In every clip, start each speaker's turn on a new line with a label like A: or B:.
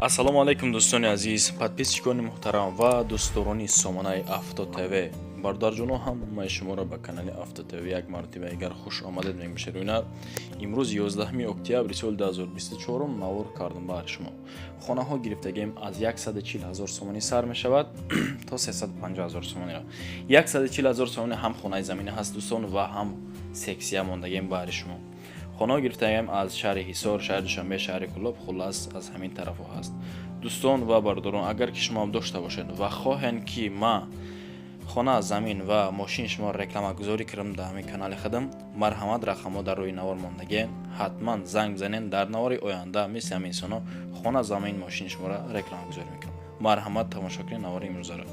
A: ассалому алайкум дӯстони азиз, подписчикони муҳтарам ва дӯстдорони сомонаи Авто ТВ. Бародарҷоно, ҳамаи шуморо ба канали Авто ТВ як мартиба дигар хуш омадед мегӯшед. Имрӯз 11 октябри соли 2024 навор кардам баъри шумо. Хонаҳо гирифтагием аз 140 000 сомонӣ сар мешавад то 350 000 сомонӣ. 140 000 сомонӣ ҳам хонаи замина ҳаст дӯстон ва ҳам сексия мондагием баъри шумо. خانه گرفتیم از شهر حصار، شهر دوشنبه، شهر کلوب، خلاص از همین طرف هست. دوستان و برادران، اگر که شما هم داشته باشید و خواهند که ما خانه، زمین و ماشین شما رکلام گذاری کردم در همین کانال خودم، مرحمت رقم‌ها در روی نوار ماندگی، حتما زنگ بزنید. در نوار آینده مثل همین سونا خانه، زمین، ماشین شما را رکلام گذاری میکنم. مرحمت، تماشا کنید نوار امروز را.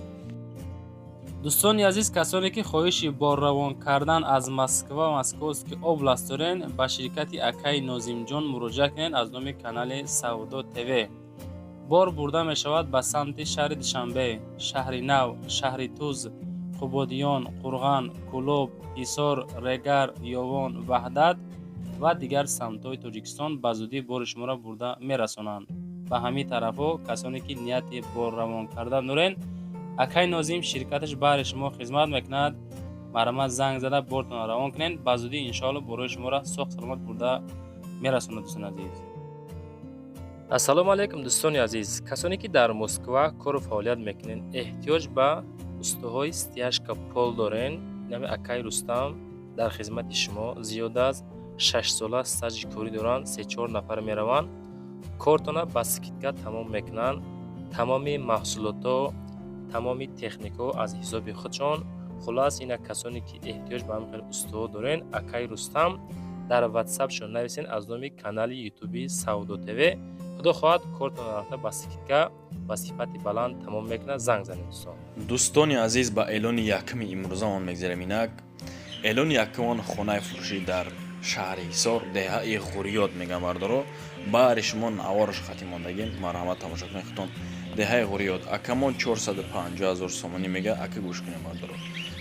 B: دوستانی عزیز، کسانی که خواهش بار روان کردن از مسکو که اوبلاست دارن با شرکت اکای ناظم جان مراجعه کنین از نام کانال سودا تیوی. بار برده می شود به سمت شهر دوشنبه، شهر نو، شهر توز، خوبادیان، قرغان، کلوب، حصار، رگر، یوان، وحدت و دیگر سمت‌های تاجیکستان به زودی بار شما را برده میرسانند. به همین طرفا کسانی که نیت بار روان کردن دارن، اکای ناظم شرکتش برای شما خدمت میکند. مرا زنگ زده بارتون را روان کنین، به زودی ان شاء الله برای شما را سوق سلامت برده میرسونه. دوستان عزیز، السلام علیکم دوستان عزیز. کسانی که در مسکو کار و فعالیت میکنین، احتیاج به استوهای استیاشکا پول دارین، نام اکای رستم در خدمت شما. زیاده از 6 ساله استاژ کاری دارن، 3-4 نفر میروان، کارتون با سکیتگا تمام میکنن. تمام محصولات، تمامی تکنیکو از حساب خودشان. خلاص اینا کسانی که احتیاج به همین استو دارن، اکای رستم در واتساپ شون نویسین از نام کانال یوتیوبی سودا تیوی. خدا خواهد کارتون رفته با سکیتگا با صفت بلند تمام میکنه. زنگ زنید دوستان.
A: دوستانی عزیز، با اعلان یکم امروز آن میگذریم. اینک اعلان یکم خانه فروشی در شهر حصار دهه غوریات میگم بردارو بار شما نوارش خاطی ماندگی. مرحمت تماشا کنید خودتون. دهه غوریات اکمون 450 000 سومانی میگه. اکی گوش کنید بردارو.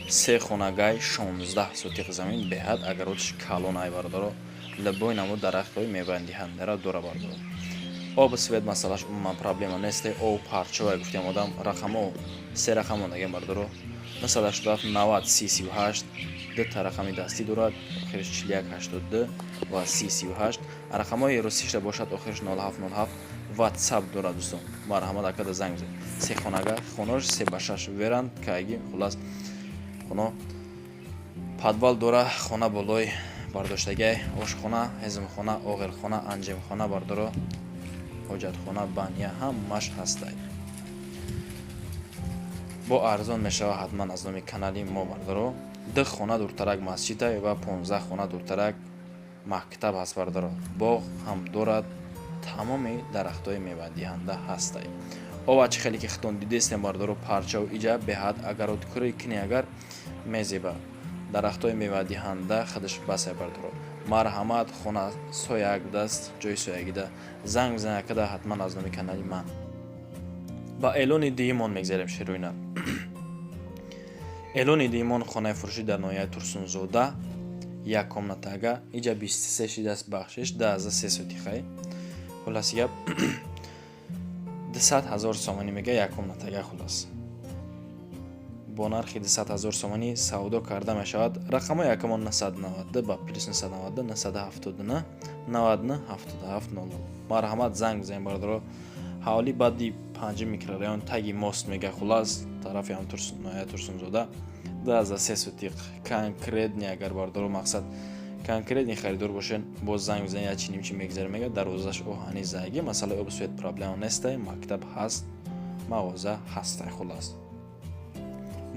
A: سه خانگای 16 سوتیق زمین به حد اگراتش کالون ای بردارو. لبوی نمو درختای میوندی هندره دوره بردارو. آب سوید مسئلهش من پرابلم نیست. او پارچه گفتم آدم رقمو سه رقم ماندگی بردارو. مثلا شده 90 38 دو تا رقمی دستی دارد، آخرش 4182 و 3038. رقم‌های روسیش باشد آخرش 0707. واتساپ دارد دوستان. مرحمت اکد زنگ بزنید. سه خانگاه خونه‌اش 3 به 6 ورند که اگه خلاص خونه پادوال داره، خونه بالای برداشتگی، آشخانه، هضمخانه، آغلخانه، انجمخانه برداره، حاجتخانه، بانیا همش هست. با ارزان میشه. حتما از نام کانالی ما بردارو. 10 خانه دورترک مسجد و 15 خانه دورترک مکتب هست بردارو. باغ هم دارد. تمام درختای میوه دهنده هست. او چه خیلی که خودتون دیدین بردارو پارچه و ایجا به حد اگر کاری کنی اگر میزیبا درختای میوه دهنده خودش بس بردارو. مرحمت خانه سویاگ دست جای سویاگی ده زنگ بزنید که حتما از نام کانالی ما. با اعلان دیمان میگذاریم شروعینا. اعلان دیمان خانه فروشی در ناحیه ترسونزاده یک کامنتاگا اینجا 23 شیدست بخشش 103 سوتیخای. خلاص گپ 200,000 سومانی میگه یک کامنتاگا. خلاص با نرخ 200,000 سومانی سودا کرده میشود. رقم یکمان 990 با پلیس 990 979 99 77 00. مرحمت زنگ بزنید بردارو. حوالی بعدی 5 میکرورایون تاگی ماست میگه. خلاص طرفی هم ترسونزاده 103 سوتیق کنکریت. اگر بردارو مقصد کنکریت نی خریدار باشین باز زنگ بزنید. چی نمیشه میگذره میگه دروازش اوهانی زاگی مثلا اب سویت پرابلم نیست. مکتب هست، مغازه هست. خلاص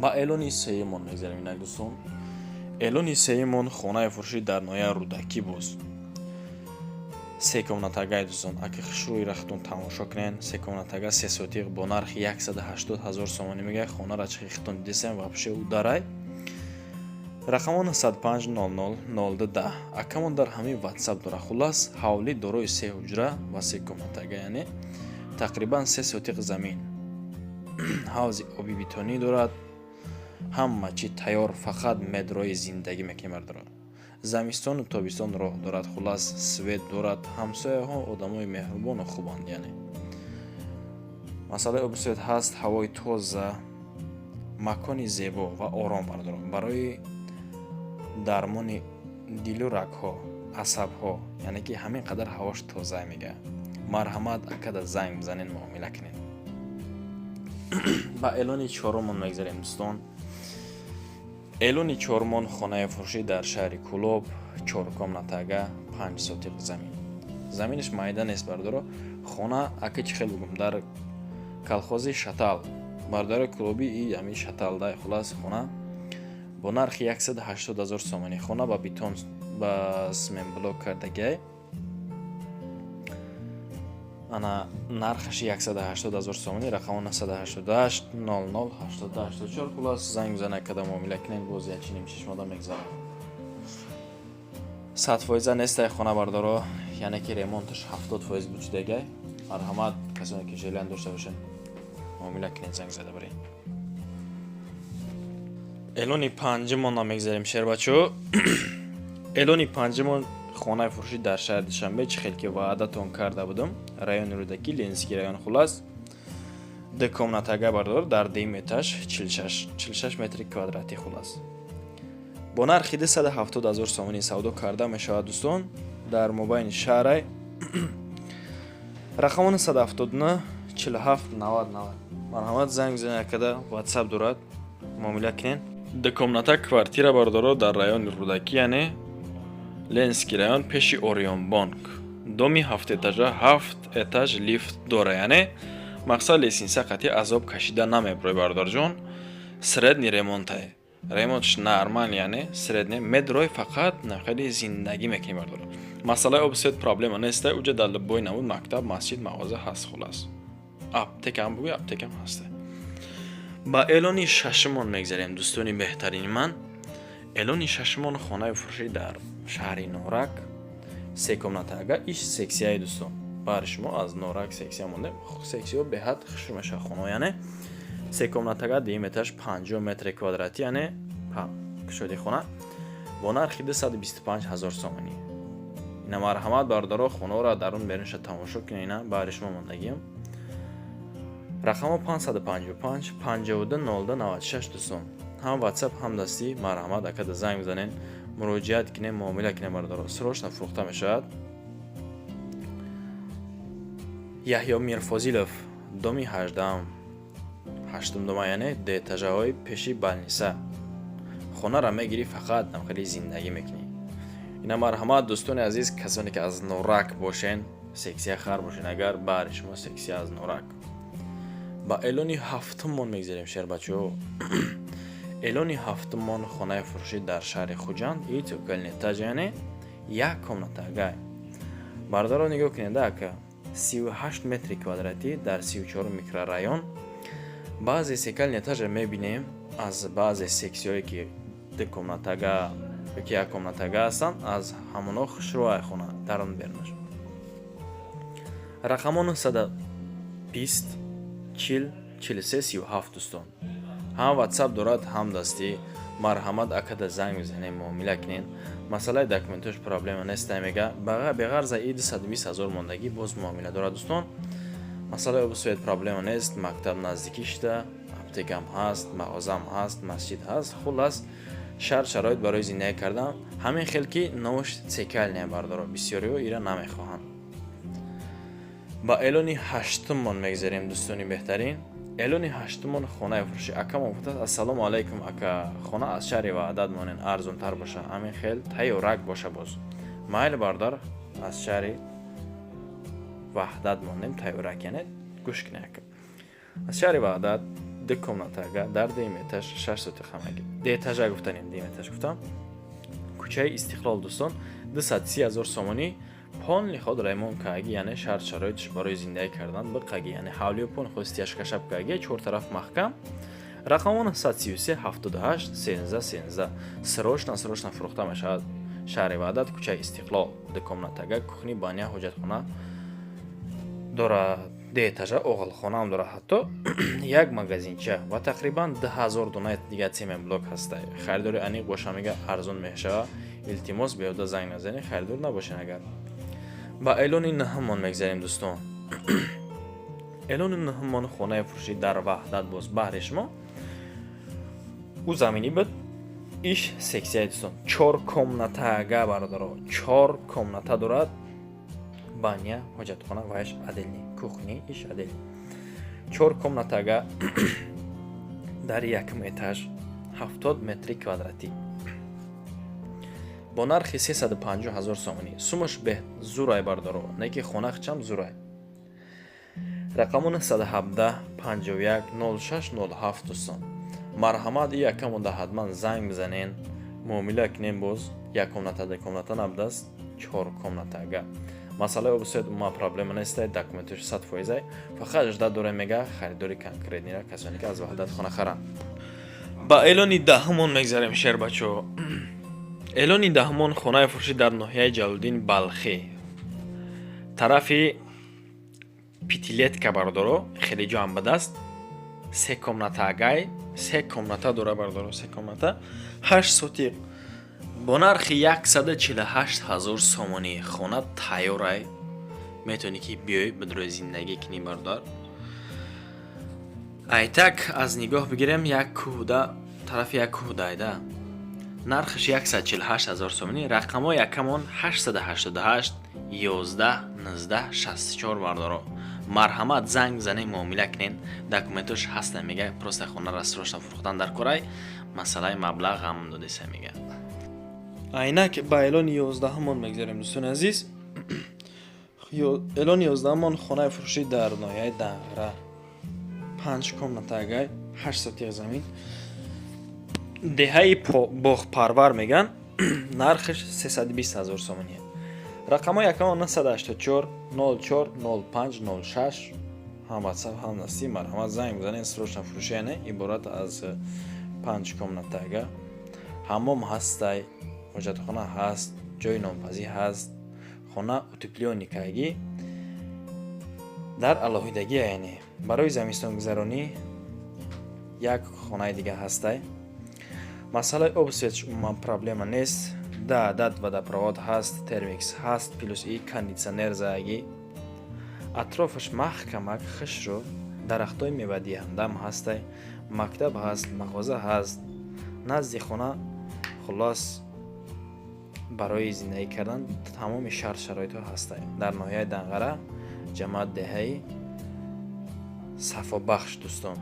A: با اعلان سه‌مون میگذریم. اینا دوستان اعلان سه‌مون خانه فروشی در ناحیه رودکی باز. سه کامنتاگای دوستان اگه خشروی رختون تماشا کنین. سه کامنتاگا 3 سوتیق با نرخ 180,000 سومانی میگه. خانه را چه خختون دیدین واپشه او داره. رقم 95 00 02 اکمون در همین واتساپ داره. خلاص حوالی دروی 3 حجره و 3 کامنتاگا، یعنی تقریبا 3 سوتیق زمین. حوض آبی بیتونی دارد. همه چی تیار، فقط مدرای زندگی میکنه داره. زمستان و تابستان راه دارد. خلاص سوید دارد. همسایه ها آدمای مهربان و خوبند. یعنی масъалаи оби суед ҳаст, ҳавои тоза, макони зебо ва ором бардорам барои дармони дилу рагҳо, асабҳо, яъне ки ҳамин қадар ҳавош тоза мега. марҳамат акада занг бизанен, муомила кунен. ба эълони чорумон мегзарем дӯстон. эълони чорумон хонаи фурӯшӣ дар шаҳри Кӯлоб, 4 комнатага, 5 сотиқ замин. заминиш майда нест бардоро. хона ака чӣ хел бигум, дар калхози Шатал, бардори Кӯлоби и ами Шаталда хулас хона бо нархи 180 000 сомонӣ. хона ба бетон ба сменблок кардагай. ана нархаш 180 000 сомонӣ, рақамо 988 00 8884. хулас занг бизана када муомила кунен, боз ячиним чишмода мегзарам. 100% нестай хона бардоро, яъне ки ремонташ 70% бучудагай. марҳамат касоне ки жилан дошта бошен, муомила кунен, занг зада барин. эълони панҷумон мегзарем шербачо. эълони панҷумон хонаи фурӯшӣ дар шаҳри Душанбе, чӣ хел ки ваъдатон карда будам, райони Рӯдаки, Ленинский район. хулас ду комнатага бардор дар дим этаж, 46 метри квадратӣ. хулас бо нархи 270 000 сомонӣ савдо карда мешавад дӯстон, дар мобайни шаҳрай. рақамо 979 47 90 90. марҳамат занг бизанед, када WhatsApp дорад, муомила кунен. ду комната квартира бардоро дар райони Рӯдаки, яъне Ленинский район, пеши Орион банк. доми 7 этажа, 7 этаж лифт дора, яъне мақсад лесинса қатъи азоб кашида намеброи бардорҷон. средни ремонтае, ремонтш нормал, яъне средне медрой, фақат нахели зиндагӣ мекунӣ бардоро. масъалаи оби суед проблема несте. уҷа дар либои навуд мактаб, масҷид, мағоза ҳаст. хулас аптекам бугӯй, аптекам ҳасте. ба эълони шашумон мегзарем дӯстони беҳтарини ман. эълони шашумон хонаи фурӯшӣ дар шаҳри Норак, 3 комнатага, иш сексияи дӯстон. бари шумо аз Норак сексия монде, сексиё беҳад хушр мешавад хона, яъне 3 комнатага, дим этаж, 50 метри квадратӣ, яъне кушоди хона бо нархи 225 000 сомонӣ. ина марҳамат бардоро хонаро дарун берунша тамошо кунед. ина бари шумо мондагиам. рақамо 555 52 02 96 дӯстон. ҳам WhatsApp, ҳам дастӣ. марҳамат акада занг бизанен, муроҷиат кунем, муомила кунем бардоро. срочно фурӯхта мешавад. Яҳё Мирфозилов, доми 8 дома, яъне детажаҳои пеши балниса. хонара мегирӣ, фақат намхели зиндагӣ мекунӣ. ина марҳамат дӯстони азиз, касоне ки аз Норак бошен, сексия хар бошен, агар бари шумо сексия аз Норак. ба эълони ҳафтумон мегзарем шербачо. эълони ҳафтумон хонаи фурӯшӣ дар шаҳри Хуҷанд, итукални этаж, яъне 1 комнатага. бардоро нигоҳ кунед ака, 38 метри квадратӣ дар 34 микрорайон. баъзе секални этажа мебинем аз баъзе сексиёе ки 2 комнатага ки 1 комнатага ҳастанд, аз ҳамоно хушрӯи хона дарун берунаш. рақамо 920 40 43 37 дӯстон. ҳам WhatsApp дорад, ҳам дастӣ. марҳамат акада занг бизанем, муомила кунен. масъалаи документош проблема нестай мега. беғарза 220 000 мондагӣ боз муомила дорад дӯстон. масъалаи оби суед проблема нест. мактаб наздикӣ шуда, аптекам ҳаст, мағозам ҳаст, масҷид ҳаст. хулас шарт шароит барои зиндагӣ кардан ҳамин хел ки новош цекалния бардоро бисёриҳо ира намехоҳанд. ба эълони ҳаштумон мегзарем дӯстони беҳтарин. эълони ҳаштумон хонаи фурӯшӣ. ака муфтад, ассалому алайкум ака, хона аз шаҳри Ваҳдат монен, арзонтар боша, ҳамин хел тайю рак боша боз. майл бардор, аз шаҳри Ваҳдат монем, тайю рак, яъне гӯш кунед ака. аз шаҳри Ваҳдат 2 комнатага дар дим этаж, 6 сотиқ ҳамаги. Детажа гуфтанем, дим этаж гуфтам. кӯчаи Истиқлол дӯстон, 230 000 сомонӣ. полни ход ремонт кааги, яъне шарт шароитш барои зиндагӣ кардан биқаги, яъне ҳавлиё пон хостияш кашаб кааги, 4 тараф маҳкам. рақамо 933 78 13 13. срочно фурӯхта мешавад. шаҳри Ваҳдат, кӯчаи Истиқлол, 2 комнатага, кухни, баня, ҳоҷатхона дорад. детажа оғилхонаам дорад, ҳатто як магазинча ва тақрибан 2000 дона дига цементблок ҳаста. харидори аниқ боша, мега арзон мешава. илтимос беҳуда занг назанӣ, харидор набошен. агар ба эълони наҳумон мегзарем дӯстон. اعلان مهمان خانه فروشی در وحدت باز بحر شما او زمینی بود ایش سکسیه دوستان 4 комната га бардоро 4 комната дорад баня ҳоҷатхона ва иш адилни кухни иш адилни 4 комната га дар якм этаж 70 метри квадратӣ бо нархи 350 000 сомонӣ сумаш бе зурай бардоро не ки хонахчам зурай рақаму 917 51 06 07 дӯстон марҳамат якам да ҳатман занг бизанен муомила кунем боз як комната да комната набудааст 4 комнатага масъалаи обсиёд ма проблема нестай документаш 100% фақат ажда дорем мега харидори конкретнира касоне ки аз ваҳдат хона харанд ба эълони даҳумон мегзарем шербачо эълони даҳумон хонаи фурӯшӣ дар ноҳияи ҷалолиддин балхӣ тарафи пятилетка бардоро хеле ҷо амбадааст 3 комнатагай 3 комната дора бардоро 3 комната 8 сотиқ бо нархи 148 000 сомонӣ хона тайёрай метавонӣ ки биёй бидрои зиндагӣ кунӣ бардор айтак аз нигоҳ бигирем як кӯҳда тарафи як кӯҳдайда нархиш 148 000 сомонӣ рақамо якамон 888 11 19 64 бардоро марҳамат занг занем муомила кунен документош ҳаста мега просто хонара срочно фурӯхтан дар корай масъалаи маблағ ҳам додиса мега айнак ба эълони 11-мон мегзарем дӯстони азиз эълони 11-мон хонаи фурӯшӣ дар ноҳияи Дангара 5 комнатагай 8 сотиқ замин деҳаи боғпарвар меган нархиш 320 000 сомонӣ рақамо якамон 984 04 05 06 ҳам ватсап ҳам насти марҳамат занг бизанен срочно фурӯшиане иборат аз 5 комнатага ҳаммом ҳастай ҳоҷатхона ҳаст ҷои номпазӣ ҳаст хона утеплёникагӣ дар алоҳидагӣ яъне барои зимистongузаронӣ як хонаи дига ҳастай масъалаи обсветш умуман проблема нест дад водопровод ҳаст термикс ҳаст плюс и кондитсионер заягӣ атрофаш маҳкамак хишро дарахтои мевадиҳандам ҳастай мактаб ҳаст мағоза ҳаст назди хона хулос барои зиндагӣ кардан тамоми шарт-шароитҳо ҳастай дар ноҳияи Дангара ҷамоат деҳаи сафобахш дӯстон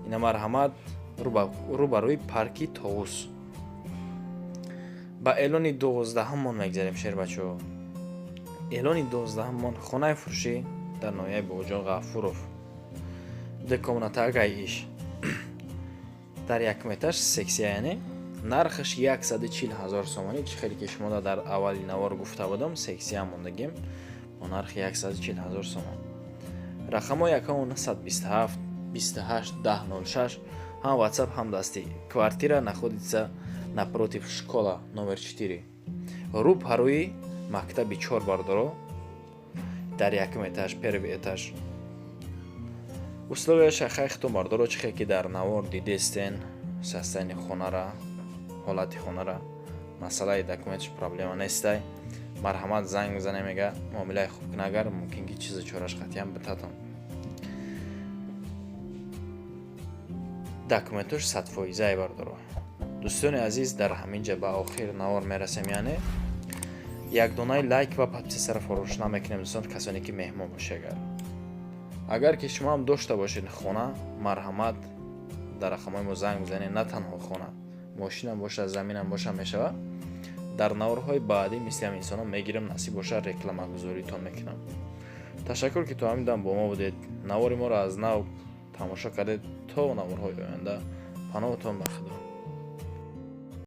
A: ина марҳамат рӯбарӯи парки Тоғус ба эълони 12-мон мегзарем шербачо эълони 12-мон хонаи фурӯшӣ дар ноҳияи боҷон ғафуров 2 комнатагай иш дар якм этаж сексия яъне нархиш 140 000 сомонӣ чӣ хеле ки шумо дар аввали навор гуфта будам сексия мондагим бо нархи 140 000 сомон рақамо якамо 927 28 1006 ҳам ватсап ҳам дастӣ квартира находится напротив школа номер 4 рӯ парои мактаби 4 бардоро дар якм этаж первый этаж условия шахайхтон бардоро чӣ хеле ки дар навор дидестен состояние хонара ҳолати хонара масъалаи документиш проблема нестай марҳамат занг мезане мега муомилаи хуб кун агар мумкин ки чизу чораш қатъиян битатон документош 100% бардоро дӯстони азиз дар ҳамин ҷа ба охир навор мерасем яъне як донаи лайк ва подписара фаромӯш намекунем дӯстон касоне ки меҳмон бошед агар ки шумо ҳам дошта бошед хона марҳамат дар рақамҳои мо занг бизанед на танҳо хона мошинам бошад заминам бошад мешавад дар наворҳои баъдӣ мисли ҳам инсонон мегирам насиб бошад рекламагузоритон мекунам ташаккур ки то ҳамин дам бо мо будед навори моро аз нав тамошо кардед то наворҳои оянда паноҳтон ба худо